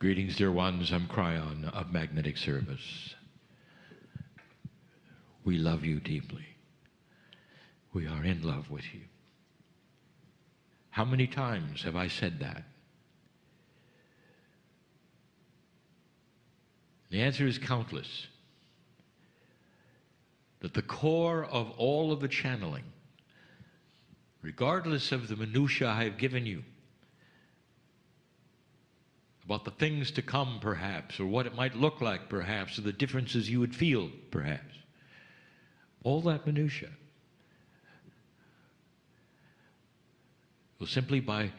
Greetings, dear ones. I'm Kryon of Magnetic Service. We love you deeply. We are in love with you. How many times have I said that? The answer is countless. That the core of all of the channeling, regardless of the minutiae I have given you, about the things to come perhaps, or what it might look like perhaps, or the differences you would feel perhaps, all that minutiae will simply by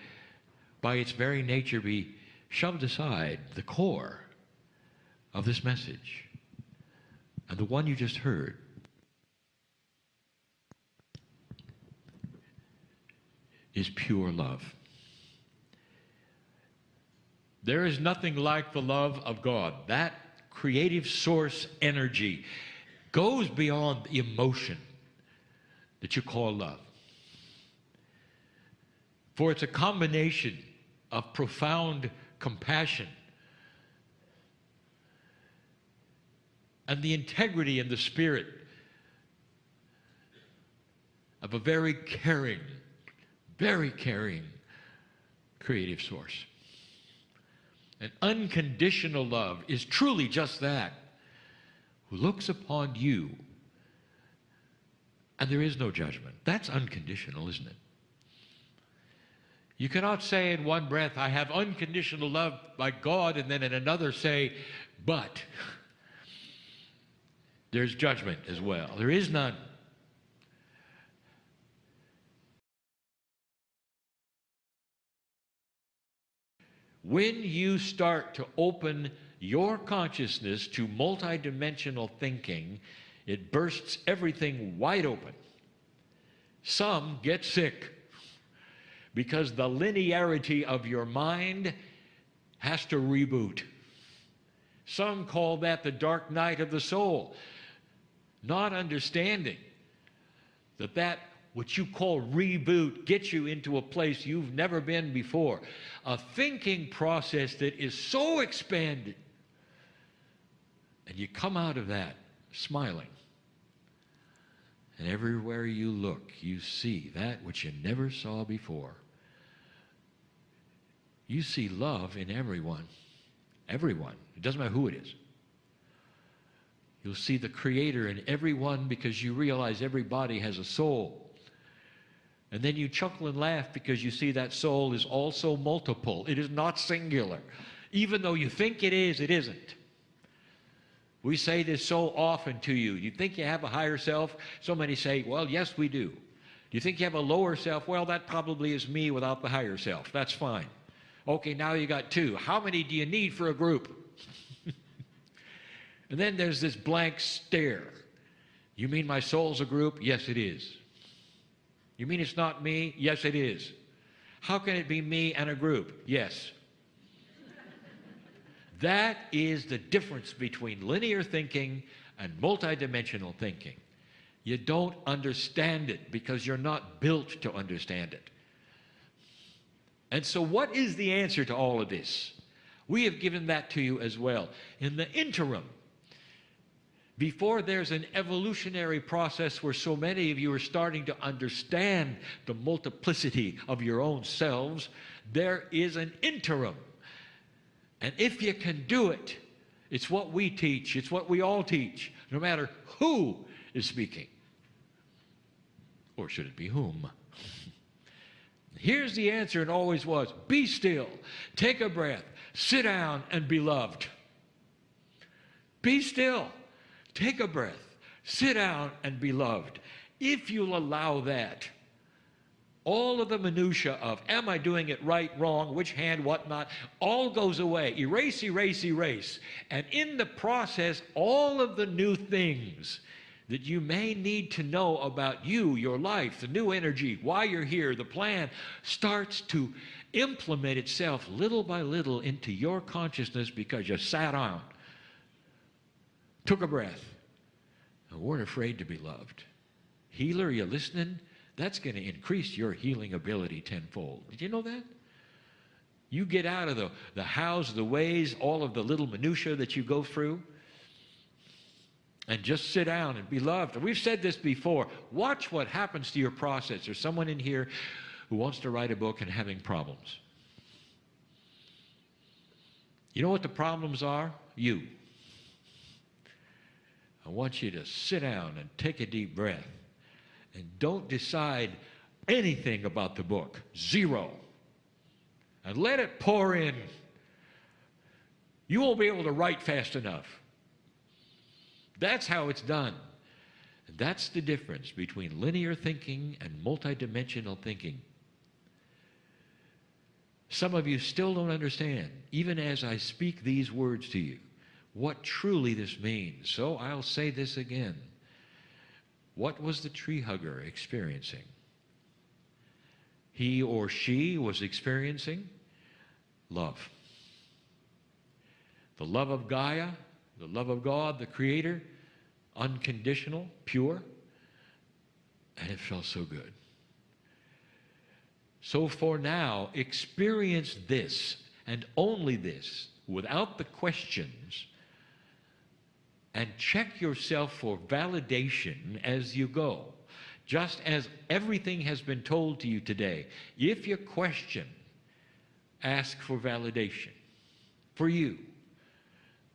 its very nature be shoved aside. The core of this message, and the one you just heard, is pure love. There is nothing like the love of God. That creative source energy goes beyond the emotion that you call love. For it's a combination of profound compassion and the integrity and the spirit of a very caring creative source. And unconditional love is truly just that, who looks upon you, and there is no judgment. That's unconditional, isn't it? You cannot say in one breath, I have unconditional love by God, and then in another say, but there's judgment as well. There is none. When you start to open your consciousness to multidimensional thinking, it bursts everything wide open. Some get sick because the linearity of your mind has to reboot. Some call that the dark night of the soul, not understanding that what you call reboot gets you into a place you've never been before. A thinking process that is so expanded. And you come out of that smiling. And everywhere you look, you see that which you never saw before. You see love in everyone. Everyone. It doesn't matter who it is. You'll see the Creator in everyone because you realize everybody has a soul. And then you chuckle and laugh because you see that soul is also multiple. It is not singular. Even though you think it is, it isn't. We say this so often to you. You think you have a higher self? So many say, well, yes, we do. Do you think you have a lower self? Well, that probably is me without the higher self. That's fine. Okay, now you got two. How many do you need for a group? And then there's this blank stare. You mean my soul's a group? Yes, it is. You mean it's not me? Yes, it is. How can it be me and a group? Yes. That is the difference between linear thinking and multidimensional thinking. You don't understand it because you're not built to understand it. And so what is the answer to all of this? We have given that to you as well. In the interim, before there's an evolutionary process where so many of you are starting to understand the multiplicity of your own selves, there is an interim. And if you can do it, it's what we teach, it's what we all teach, no matter who is speaking. Or should it be whom? Here's the answer, and always was. Be still, take a breath, sit down, and be loved. Be still. Take a breath, sit down, and be loved. If you'll allow that, all of the minutiae of, am I doing it right, wrong, which hand, what not, all goes away. Erase, erase, erase. And in the process, all of the new things that you may need to know about you, your life, the new energy, why you're here, the plan, starts to implement itself little by little into your consciousness because you sat down, took a breath, and weren't afraid to be loved. Healer, are you listening? That's going to increase your healing ability tenfold. Did you know that? You get out of the hows, the ways, all of the little minutiae that you go through, and just sit down and be loved. And we've said this before. Watch what happens to your process. There's someone in here who wants to write a book and having problems. You know what the problems are? You. I want you to sit down and take a deep breath and don't decide anything about the book. Zero. And let it pour in. You won't be able to write fast enough. That's how it's done. And that's the difference between linear thinking and multidimensional thinking. Some of you still don't understand, even as I speak these words to you, what truly this means. So I'll say this again. What was the tree hugger experiencing? He or she was experiencing love. The love of Gaia, the love of God, the Creator, unconditional, pure, and it felt so good. So for now, experience this, and only this, without the questions, and check yourself for validation as you go. Just as everything has been told to you today, if you question, ask for validation for you,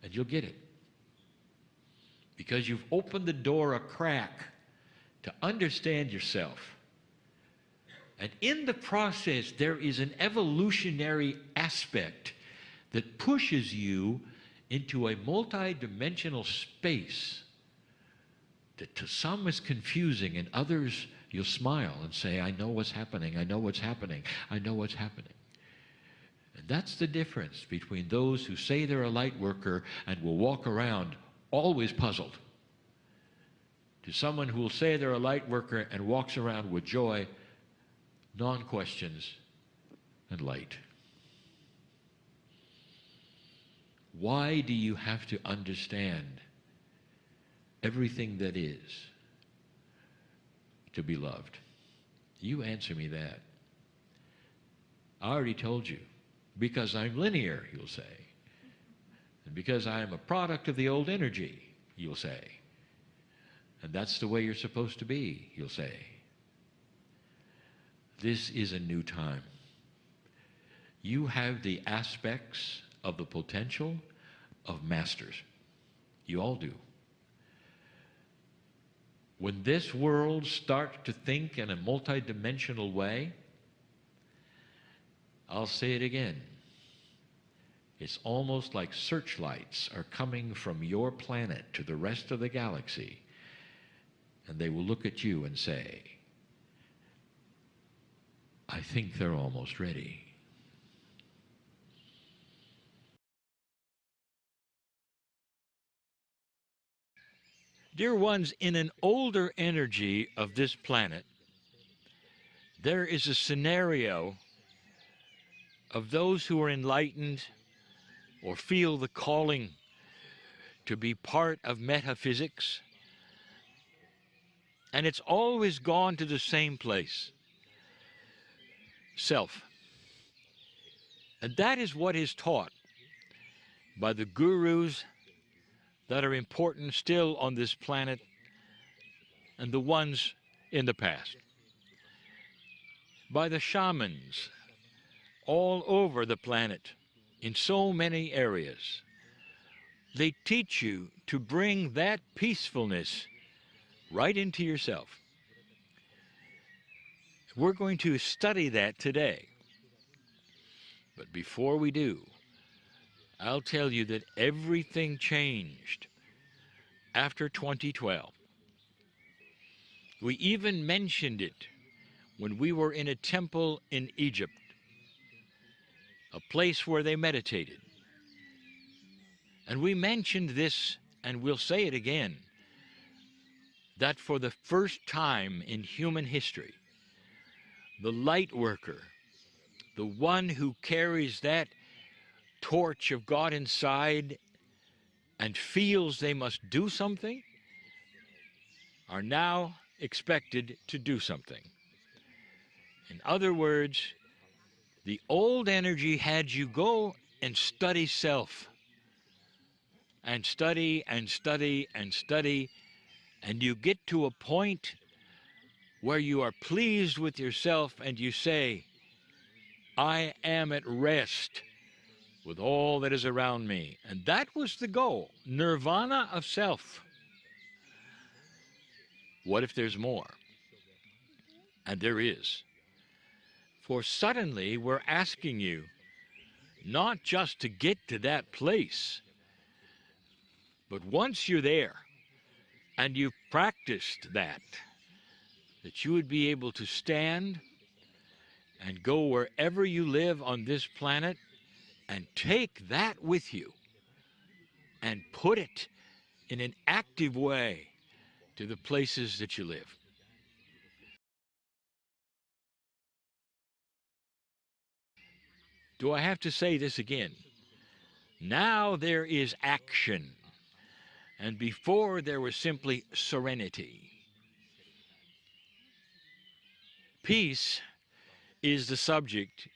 and you'll get it. Because you've opened the door a crack to understand yourself. And in the process, there is an evolutionary aspect that pushes you into a multi-dimensional space that to some is confusing, and others you'll smile and say, I know what's happening, I know what's happening, I know what's happening. And that's the difference between those who say they're a light worker and will walk around always puzzled, to someone who will say they're a light worker and walks around with joy, non-questions, and light. Why do you have to understand everything that is to be loved? You answer me that. I already told you. Because I'm linear, you'll say. And because I am a product of the old energy, you'll say. And that's the way you're supposed to be, you'll say. This is a new time. You have the aspects of the potential of masters. You all do. When this world starts to think in a multidimensional way, I'll say it again. It's almost like searchlights are coming from your planet to the rest of the galaxy, and they will look at you and say, I think they're almost ready. Dear ones, in an older energy of this planet, there is a scenario of those who are enlightened or feel the calling to be part of metaphysics, and it's always gone to the same place, self. And that is what is taught by the gurus that are important still on this planet and the ones in the past, by the shamans all over the planet in so many areas. They teach you to bring that peacefulness right into yourself. We're going to study that today. But before we do, I'll tell you that everything changed after 2012. We even mentioned it when we were in a temple in Egypt, a place where they meditated. And we mentioned this, and we'll say it again, that for the first time in human history, the light worker, the one who carries that torch of God inside and feels they must do something, are now expected to do something. In other words, The old energy had you go and study self, and study and study and study, and you get to a point where you are pleased with yourself and you say, I am at rest with all that is around me. And that was the goal, nirvana of self. What if there's more? And there is. For suddenly we're asking you not just to get to that place, but once you're there and you've practiced that you would be able to stand and go wherever you live on this planet and take that with you and put it in an active way to the places that you live. Do I have to say this again? Now there is action, and before there was simply serenity. Peace is the subject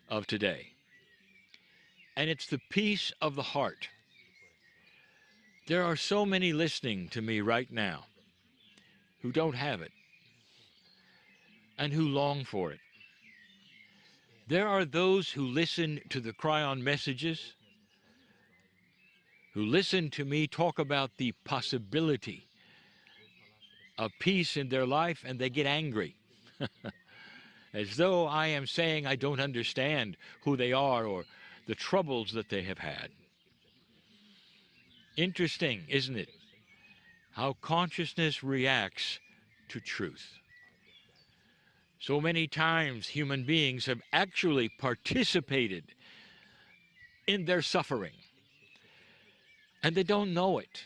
of today, and it's the peace of the heart. There are so many listening to me right now who don't have it and who long for it. There are those who listen to the kryon messages, who listen to me talk about the possibility of peace in their life, and they get angry, as though I am saying I don't understand who they are or the troubles that they have had. Interesting, isn't it, how consciousness reacts to truth. So many times human beings have actually participated in their suffering, and they don't know it.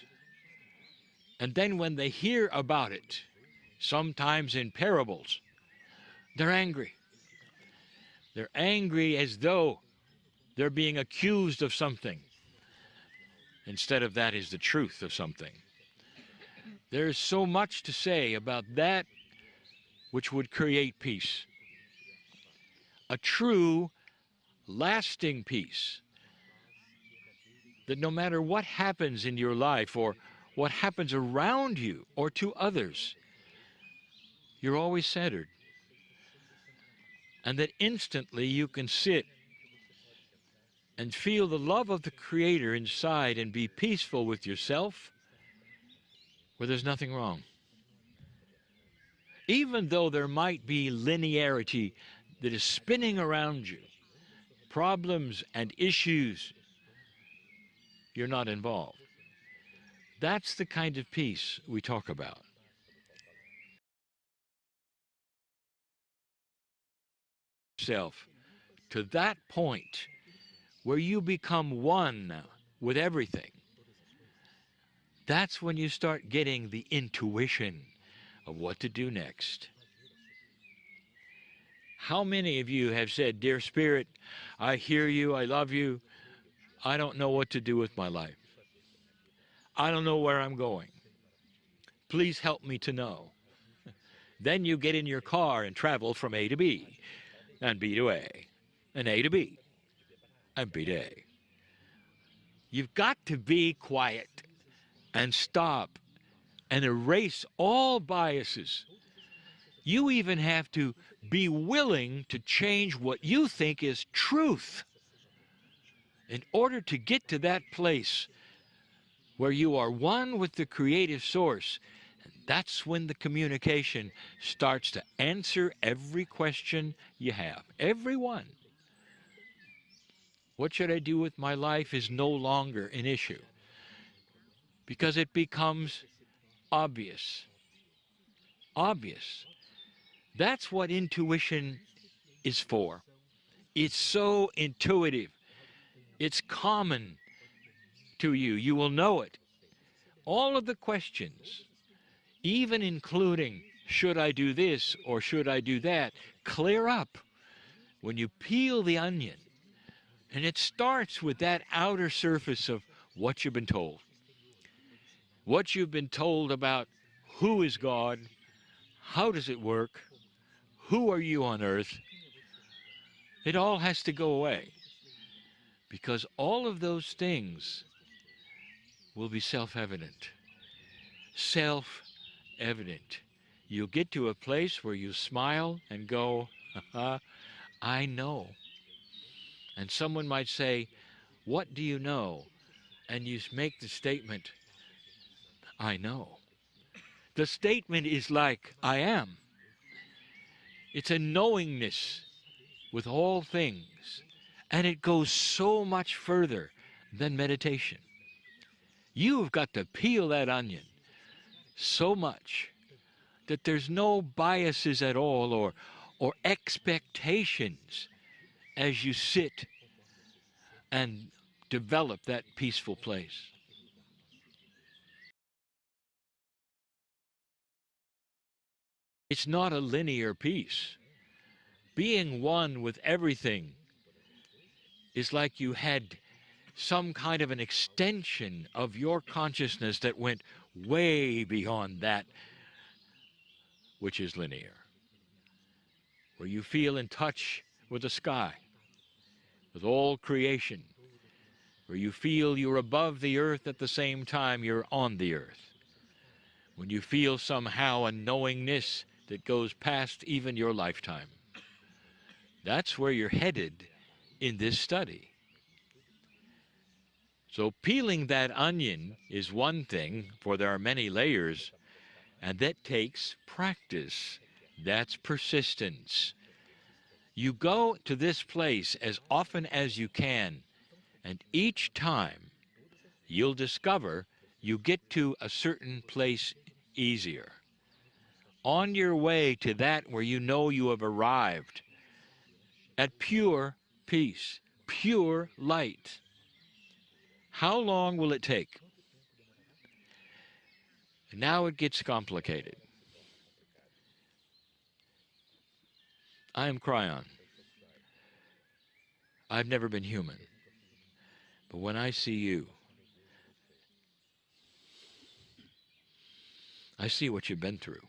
And then when they hear about it, sometimes in parables, they're angry. They're angry as though they're being accused of something, instead of that is the truth of something. There's so much to say about that which would create peace. A true, lasting peace, that no matter what happens in your life or what happens around you or to others, you're always centered. And that instantly you can sit and feel the love of the Creator inside and be peaceful with yourself where there's nothing wrong. Even though there might be linearity that is spinning around you, problems and issues, you're not involved. That's the kind of peace we talk about. Self to that point where you become one with everything. That's when you start getting the intuition of what to do next. How many of you have said, Dear Spirit, I hear you, I love you, I don't know what to do with my life. I don't know where I'm going. Please help me to know. Then you get in your car and travel from A to B, and B to A, and A to B, and B to A. You've got to be quiet and stop and erase all biases. You even have to be willing to change what you think is truth in order to get to that place where you are one with the creative source. And that's when the communication starts to answer every question you have. Every one. What should I do with my life is no longer an issue, because it becomes obvious. Obvious. That's what intuition is for. It's so intuitive. It's common to you. You will know it. All of the questions, even including should I do this or should I do that, clear up when you peel the onion. And it starts with that outer surface of what you've been told. What you've been told about who is God, how does it work, who are you on earth, It all has to go away, because all of those things will be self-evident. Self-evident. You'll get to a place where you smile and go, I know. And someone might say, what do you know? And you make the statement, I know. The statement is like, I am. It's a knowingness with all things. And it goes so much further than meditation. You've got to peel that onion so much that there's no biases at all or expectations as you sit and develop that peaceful place. It's not a linear peace. Being one with everything is like you had some kind of an extension of your consciousness that went way beyond that which is linear, where you feel in touch with the sky, with all creation, where you feel you're above the earth at the same time you're on the earth, when you feel somehow a knowingness that goes past even your lifetime. That's where you're headed in this study. So peeling that onion is one thing, for there are many layers, and that takes practice. That's persistence. You go to this place as often as you can, and each time you'll discover you get to a certain place easier. On your way to that where you know you have arrived at pure peace, pure light. How long will it take? Now it gets complicated. I am kryon. I've never been human. But when I see you, I see what you've been through.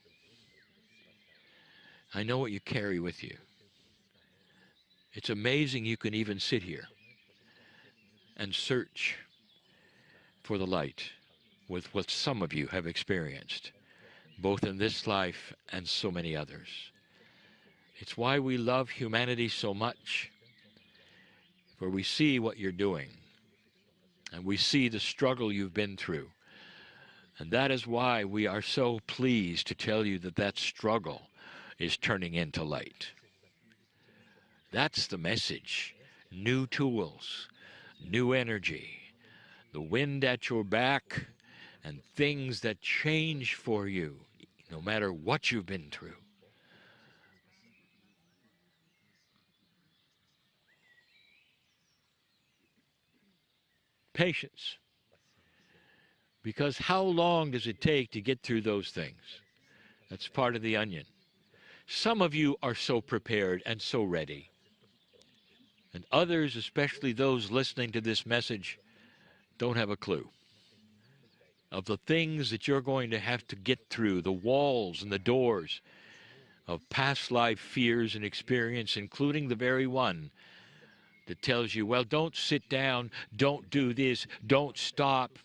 I know what you carry with you. It's amazing you can even sit here and search for the light with what some of you have experienced, both in this life and so many others. It's why we love humanity so much, for we see what you're doing, and we see the struggle you've been through. And that is why we are so pleased to tell you that that struggle is turning into light. That's the message. New tools, new energy, the wind at your back, and things that change for you, no matter what you've been through. Patience. Because how long does it take to get through those things? That's part of the onion. Some of you are so prepared and so ready. And others, especially those listening to this message, don't have a clue of the things that you're going to have to get through, the walls and the doors of past life fears and experience, including the very one that tells you, well, don't sit down, don't do this, don't stop.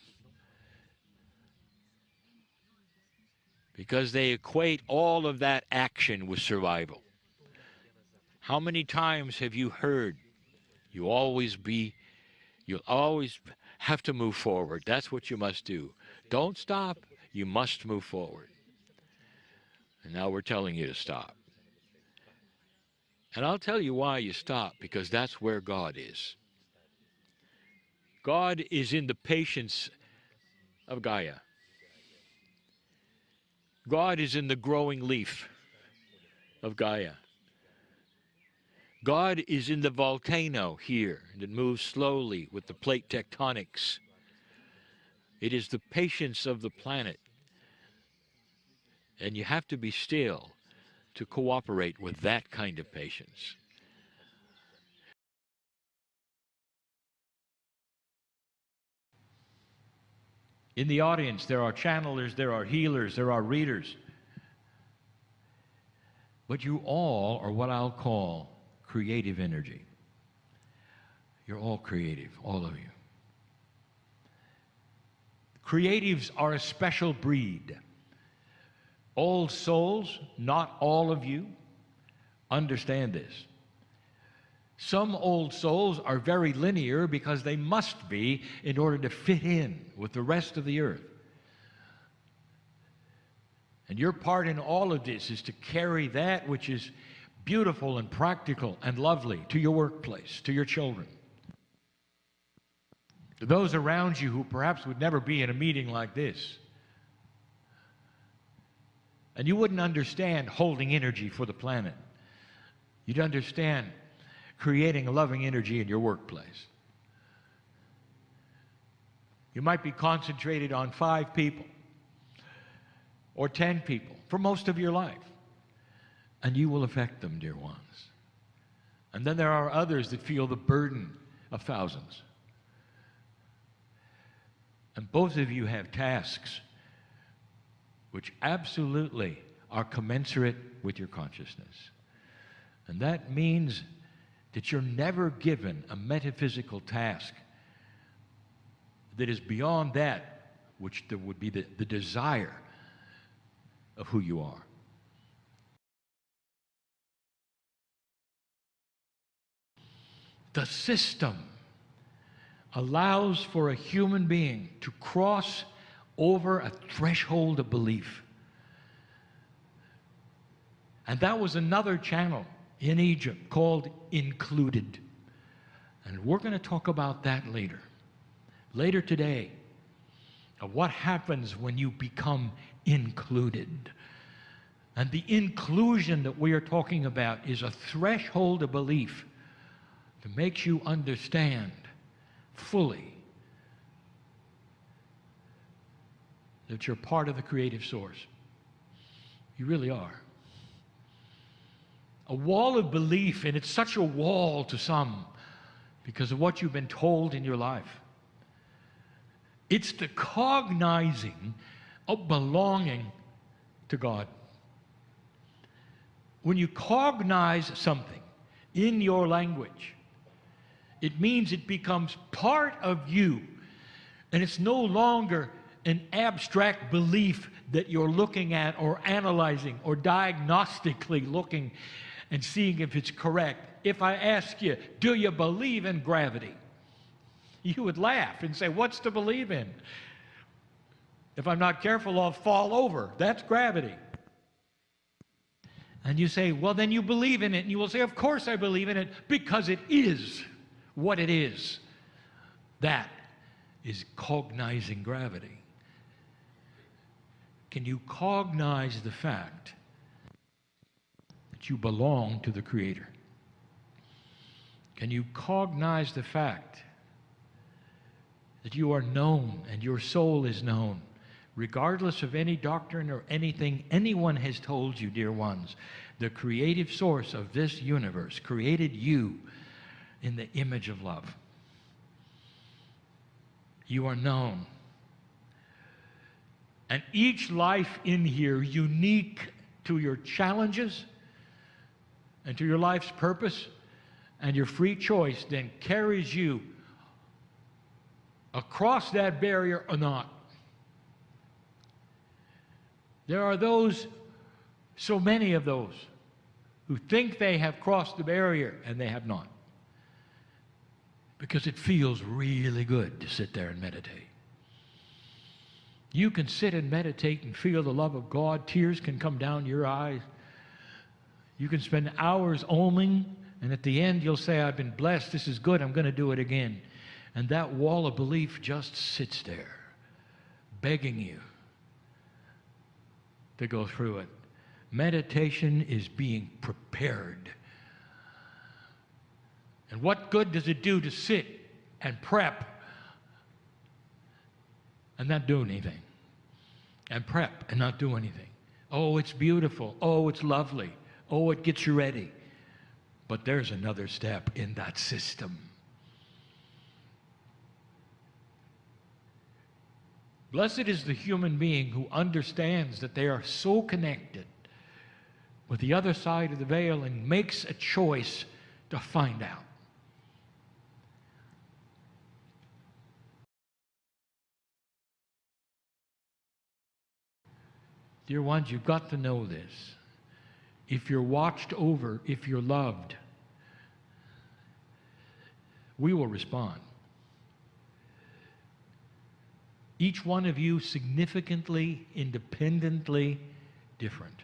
Because they equate all of that action with survival. How many times have you heard you'll always have to move forward. That's what you must do. Don't stop. You must move forward. And now we're telling you to stop. And I'll tell you why you stop, because that's where God is. God is in the patience of Gaia. God is in the growing leaf of Gaia. God is in the volcano here that moves slowly with the plate tectonics. It is the patience of the planet. And you have to be still to cooperate with that kind of patience. In the audience, there are channelers, there are healers, there are readers. But you all are what I'll call creative energy. You're all creative, all of you. Creatives are a special breed. Old souls, not all of you, understand this. Some old souls are very linear because they must be in order to fit in with the rest of the earth. And your part in all of this is to carry that which is beautiful and practical and lovely to your workplace, to your children. To those around you who perhaps would never be in a meeting like this. And you wouldn't understand holding energy for the planet. You'd understand creating a loving energy in your workplace. You might be concentrated on 5 people or 10 people for most of your life. And you will affect them, dear ones. And then there are others that feel the burden of thousands. And both of you have tasks which absolutely are commensurate with your consciousness. And that means that you're never given a metaphysical task that is beyond that which there would be the desire of who you are. The system allows for a human being to cross over a threshold of belief. And that was another channel in Egypt called included. And we're going to talk about that later today, of what happens when you become included. And the inclusion that we are talking about is a threshold of belief that makes you understand fully that you're part of the creative source. You really are. A wall of belief, and it's such a wall to some because of what you've been told in your life. It's the cognizing of belonging to God. When you cognize something in your language, it means it becomes part of you, and it's no longer an abstract belief that you're looking at or analyzing or diagnostically looking and seeing if it's correct. If I ask you, do you believe in gravity? You would laugh and say, what's to believe in? If I'm not careful, I'll fall over. That's gravity. And you say, well, then you believe in it. And you will say, of course I believe in it, because it is what it is. That is cognizing gravity. Can you cognize the fact that you belong to the Creator? Can you cognize the fact that you are known and your soul is known, regardless of any doctrine or anything anyone has told you, dear ones? The creative source of this universe created you in the image of love. You are known. And each life in here, unique to your challenges and to your life's purpose and your free choice, then carries you across that barrier or not. There are those, so many of those, who think they have crossed the barrier and they have not. Because it feels really good to sit there and meditate. You can sit and meditate and feel the love of God. Tears can come down your eyes. You can spend hours oming, and at the end you'll say, I've been blessed, this is good, I'm going to do it again. And that wall of belief just sits there, begging you to go through it. Meditation is being prepared. And what good does it do to sit and prep and not do anything? And prep and not do anything. Oh, it's beautiful. Oh, it's lovely. Oh, it gets you ready. But there's another step in that system. Blessed is the human being who understands that they are so connected with the other side of the veil and makes a choice to find out. Dear ones, you've got to know this. If you're watched over, if you're loved, we will respond. Each one of you significantly, independently different.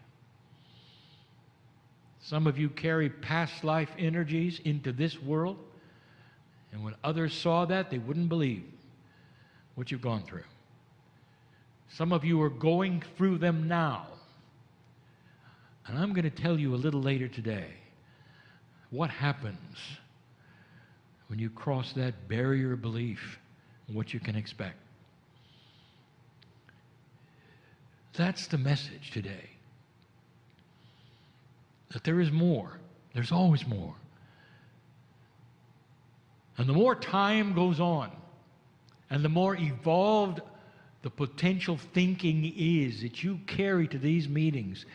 Some of you carry past life energies into this world, and when others saw that, they wouldn't believe what you've gone through. Some of you are going through them now. And I'm going to tell you a little later today what happens when you cross that barrier of belief and what you can expect. That's the message today. That there is more. There's always more. And the more time goes on, and the more evolved the potential thinking is that you carry to these meetings,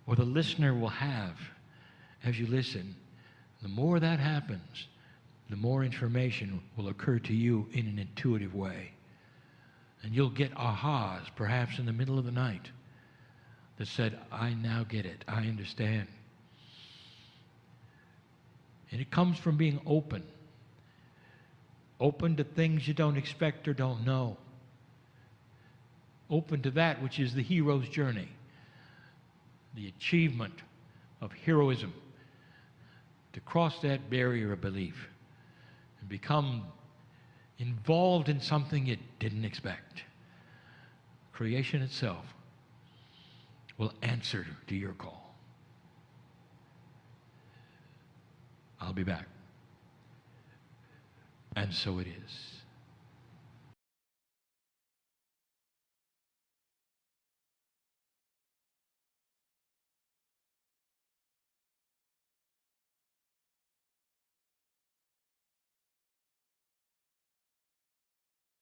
or the listener will have as you listen, the more that happens, the more information will occur to you in an intuitive way. And you'll get ahas, perhaps in the middle of the night, that said, I now get it, I understand. And it comes from being open. Open to things you don't expect or don't know. Open to that which is the hero's journey, the achievement of heroism, to cross that barrier of belief and become involved in something you didn't expect. Creation itself will answer to your call. I'll be back. And so it is.